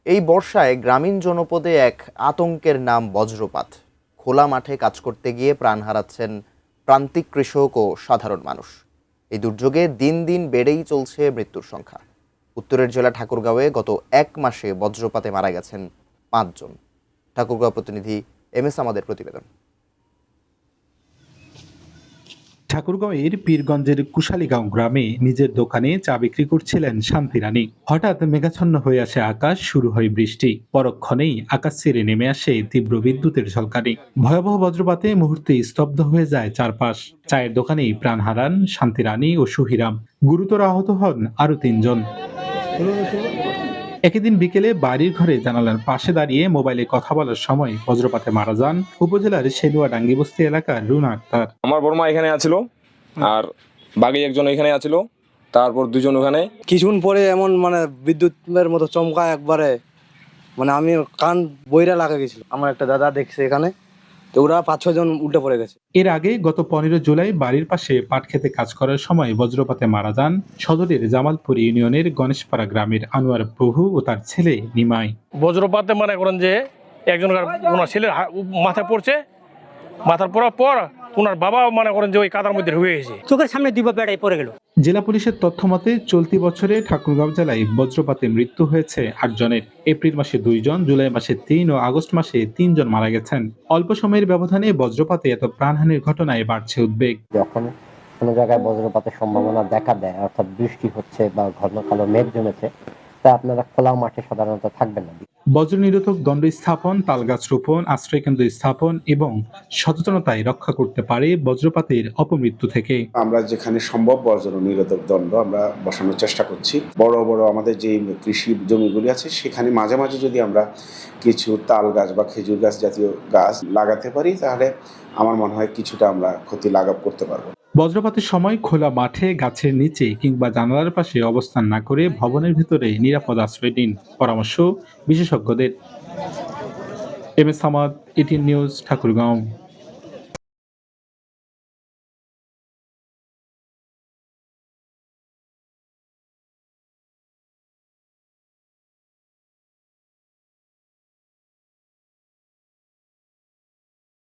এই বর্ষায় গ্রামীণ জনপদে এক আতঙ্কের নাম বজ্রপাত। খোলা মাঠে কাজ করতে গিয়ে প্রাণ হারাচ্ছেন প্রান্তিক কৃষক ও সাধারণ মানুষ। এই দুর্যোগে দিন দিন বেড়েই চলছে মৃত্যুর সংখ্যা। উত্তরের জেলা ঠাকুরগাঁওয়ে গত এক মাসে বজ্রপাতে মারা গেছেন 5 জন। ঠাকুরগাঁও প্রতিনিধি MS আমাদের প্রতিবেদন। ঠাকুরগাঁওয়ের পীরগঞ্জের কুশালীগাঁও গ্রামে নিজের দোকানে চা বিক্রি করছিলেন শান্তি রানী। হঠাৎ মেঘাচ্ছন্ন হয়ে আসে আকাশ, শুরু হয় বৃষ্টি। পরক্ষণেই আকাশ ছেড়ে নেমে আসে তীব্র বিদ্যুতের ঝলকানি। ভয়াবহ বজ্রপাতে মুহূর্তে স্তব্ধ হয়ে যায় চারপাশ। চায়ের দোকানেই প্রাণ হারান শান্তি রানী ও সুহিরাম। গুরুতর আহত হন আরো 3 জন। একই দিন বিকেলে বাড়ির ঘরে জানালার পাশে দাঁড়িয়ে মোবাইলে কথা বলার সময় বজ্রপাতে মারা যান উপজেলার সেলুয়া ডাঙ্গিবস্তি এলাকার রুনা আক্তার। আমার বর্মা এখানে আছিল আর বাকি একজন এখানে আছিল, তারপর 2 জন ওখানে। কিছুক্ষণ পরে এমন বিদ্যুতের মতো চমকা একবারে, আমি কান বইরা লাগা গেছিল। আমার একটা দাদা দেখছে এখানে, তো ওরা 5-6 জন উল্টে পড়ে গেছে। এর আগে গত 15 জুলাই বাড়ির পাশে পাট খেতে কাজ করার সময় বজ্রপাতে মারা যান সদরের জামালপুর ইউনিয়নের গণেশপাড়া গ্রামের আনোয়ার প্রভু ও তার ছেলে নিমাই। বজ্রপাতে মনে করেন যে একজনের ওনার ছেলের মাথায় পড়ছে, মাথার পড়ার পর ওনার বাবা মনে করেন যে ওই কাদার মধ্যে হয়ে গেছে, চোখের সামনে দুই বেড়াই পড়ে গেল। জেলা পুলিশের তথ্য মতে চলতি বছরে ঠাকুরগাঁও জেলায় বজ্রপাতে মৃত্যু হয়েছে 8 জনের। এপ্রিল মাসে 2 জন, জুলাই মাসে 3 ও আগস্ট মাসে 3 জন মারা গেছেন। অল্প সময়ের ব্যবধানে বজ্রপাতে এত প্রাণহানির ঘটনায় বাড়ছে উদ্বেগ। যখন কোনো জায়গায় বজ্রপাতের সম্ভাবনা দেখা দেয়, অর্থাৎ বৃষ্টি হচ্ছে বা ঘন কালো মেঘ জমেছে, তা আপনারা খোলা মাঠে সাধারণত থাকবেন না। বজ্র নিরোধক দণ্ড স্থাপন, তালগাছ রোপণ, আশ্রয়কেন্দ্র স্থাপন এবং সচেতনতায় রক্ষা করতে পারে বজ্রপাতের অপমৃত্যু থেকে। আমরা যেখানে সম্ভব বজ্র নিরোধক দণ্ড আমরা বসানোর চেষ্টা করছি। বড় বড় আমাদের যে কৃষি জমিগুলি আছে সেখানে মাঝে মাঝে যদি আমরা কিছু তাল গাছ বা খেজুর গাছ জাতীয় গাছ লাগাতে পারি, তাহলে আমার মনে হয় কিছুটা আমরা ক্ষতি লাঘব করতে পারবো। বজ্রপাতের সময় খোলা মাঠে, গাছের নিচে কিংবা জানালার পাশে অবস্থান না করে ভবনের ভিতরে নিরাপদ আশ্রয় নিন, পরামর্শ বিশেষজ্ঞদের। MS আমাদ, 18 news, Thakurgaon.